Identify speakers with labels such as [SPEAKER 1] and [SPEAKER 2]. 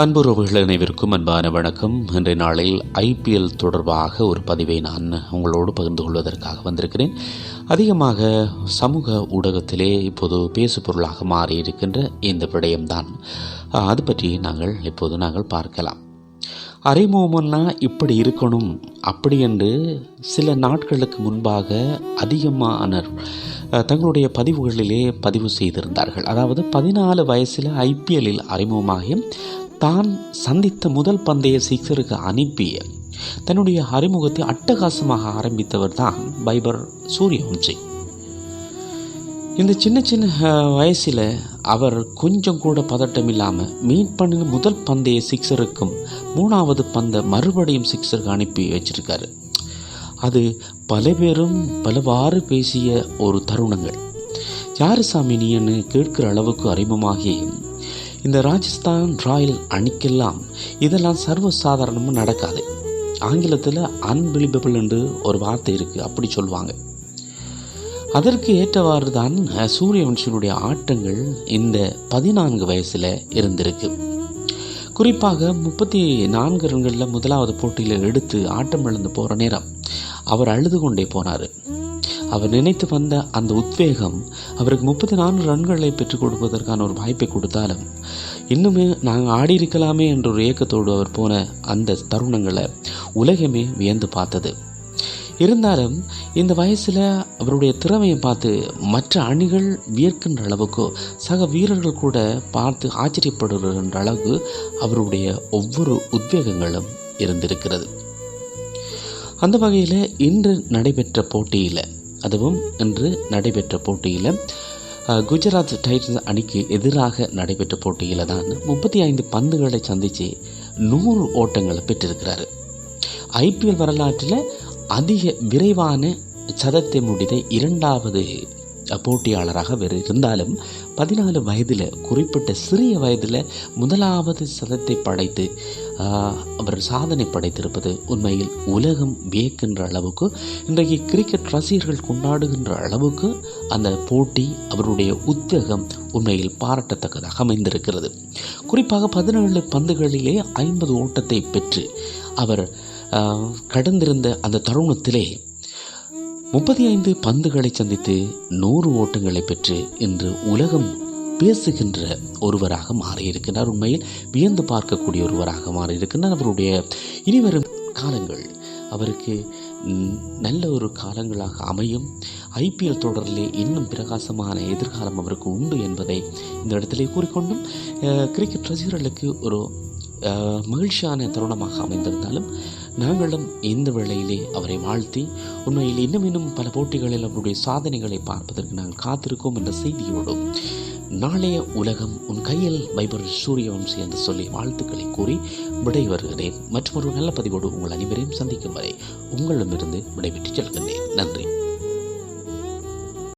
[SPEAKER 1] அன்புறவுகள் அனைவருக்கும் அன்பான வணக்கம். இன்றைய நாளில் ஐபிஎல் தொடர்பாக ஒரு பதிவை நான் உங்களோடு பகிர்ந்து கொள்வதற்காக வந்திருக்கிறேன். அதிகமாக சமூக ஊடகத்திலே இப்போது பேசு பொருளாக மாறியிருக்கின்ற இந்த விடயம்தான். அது பற்றி நாங்கள் பார்க்கலாம். அரைமோமன்னா இப்படி இருக்கணும் அப்படி என்று சில நாட்களுக்கு முன்பாக அதிகமானர் தங்களுடைய பதிவுகளிலே பதிவு செய்திருந்தார்கள். அதாவது 14 வயசில் ஐபிஎல்லில் அறிமுகமாகி தான் சந்தித்த முதல் பந்தய சிக்ஸருக்கு அனுப்பிய தன்னுடைய அறிமுகத்தை அட்டகாசமாக ஆரம்பித்தவர் தான் வைபர் சூரியவன்சி. இந்த சின்ன வயசில் அவர் கொஞ்சம் கூட பதட்டம் இல்லாமல் மீட் பண்ணின முதல் பந்தய சிக்ஸருக்கும் 3வது பந்தை மறுபடியும் சிக்ஸருக்கு அனுப்பி வச்சிருக்காரு. அது பல பேரும் பலவாறு பேசிய ஒரு தருணங்கள். யாரு சாமி நீன்னு கேட்கிற அளவுக்கு அறிமுகமாகி இந்த ராஜஸ்தான் ராயல் அணிக்கெல்லாம் இதெல்லாம் சர்வசாதாரணமாக நடக்காது. ஆங்கிலத்தில் அன்பிலிவபிள் என்று ஒரு வார்த்தை இருக்குது, அப்படி சொல்லுவாங்க. அதற்கு ஏற்றவாறு தான் சூரியவன்ஷியினுடைய ஆட்டங்கள் இந்த 14 வயசில் இருந்திருக்கு. குறிப்பாக 34 ரன்களில் முதலாவது போட்டியில் எடுத்து ஆட்டம் இழந்து போகிற நேரம் அவர் அழுது கொண்டே போனார். அவர் நினைத்து வந்த அந்த உத்வேகம் அவருக்கு 34 ரன்களை பெற்றுக் கொடுப்பதற்கான ஒரு வாய்ப்பை கொடுத்தாலும் இன்னுமே நாங்கள் ஆடி இருக்கலாமே என்ற ஒரு ஏக்கத்தோடு அவர் போன அந்த தருணங்களை உலகமே வியந்து பார்த்தது. இருந்தாலும் இந்த வயசில் அவருடைய திறமையை பார்த்து மற்ற அணிகள் வியர்க்கின்ற அளவுக்கு சக வீரர்கள் கூட பார்த்து ஆச்சரியப்படுகின்ற அளவுக்கு அவருடைய ஒவ்வொரு உத்வேகங்களும் இருந்திருக்கிறது. அந்த வகையில் இன்று நடைபெற்ற போட்டியில் குஜராத் டைட்டன்ஸ் அணிக்கு எதிராக நடைபெற்ற போட்டியில் தான் 35 பந்துகளை சந்தித்து 100 ஓட்டங்களை பெற்றிருக்கிறார். ஐபிஎல் வரலாற்றில் அதிக விரைவான சதத்தை முடித்த 2வது போட்டியாளராக வேறு இருந்தாலும் 14 வயதில் குறிப்பிட்ட சிறிய வயதில் 1வது சதத்தை படைத்து அவர் சாதனை படைத்திருப்பது உண்மையில் உலகம் வியக்கின்ற அளவுக்கு, இன்றைக்கு கிரிக்கெட் ரசிகர்கள் கொண்டாடுகின்ற அளவுக்கு அந்த போட்டி அவருடைய உத்வேகம் உண்மையில் பாராட்டத்தக்கதாக அமைந்திருக்கிறது. குறிப்பாக 17 பந்துகளிலே 50 ஓட்டத்தை பெற்று அவர் கடந்திருந்த அந்த தருணத்திலே 35 பந்துகளை சந்தித்து 100 ஓட்டங்களை பெற்று இன்று உலகம் பேசுகின்ற ஒருவராக மாறியிருக்கிறார். உண்மையில் வியந்து பார்க்கக்கூடிய ஒருவராக மாறியிருக்கிறார். அவருடைய இனிவரும் காலங்கள் அவருக்கு நல்ல ஒரு காலங்களாக அமையும். ஐபிஎல் தொடரிலே இன்னும் பிரகாசமான எதிர்காலம் அவருக்கு உண்டு என்பதை இந்த இடத்திலே கூறிக்கொண்டும் கிரிக்கெட் ரசிகர்களுக்கு ஒரு மகிழ்ச்சியான தருணமாக அமைந்திருந்தாலும் நாங்களும் இந்த வேளையிலே அவரை வாழ்த்தி உண்மையில் இன்னும் பல போட்டிகளில் அவருடைய சாதனைகளை பார்ப்பதற்கு நாங்கள் காத்திருக்கோம் என்ற செய்தியோடும் நாளைய உலகம் உன் கையில் வைபர் சூரியவன்சி என்று சொல்லி வாழ்த்துக்களை கூறி விடைபெறுகிறேன். மற்றொரு நல்ல பதிவோடு உங்கள் அனைவரையும் சந்திக்கும் வரை உங்களிடமிருந்து விடைபெற்று செல்கின்றேன். நன்றி.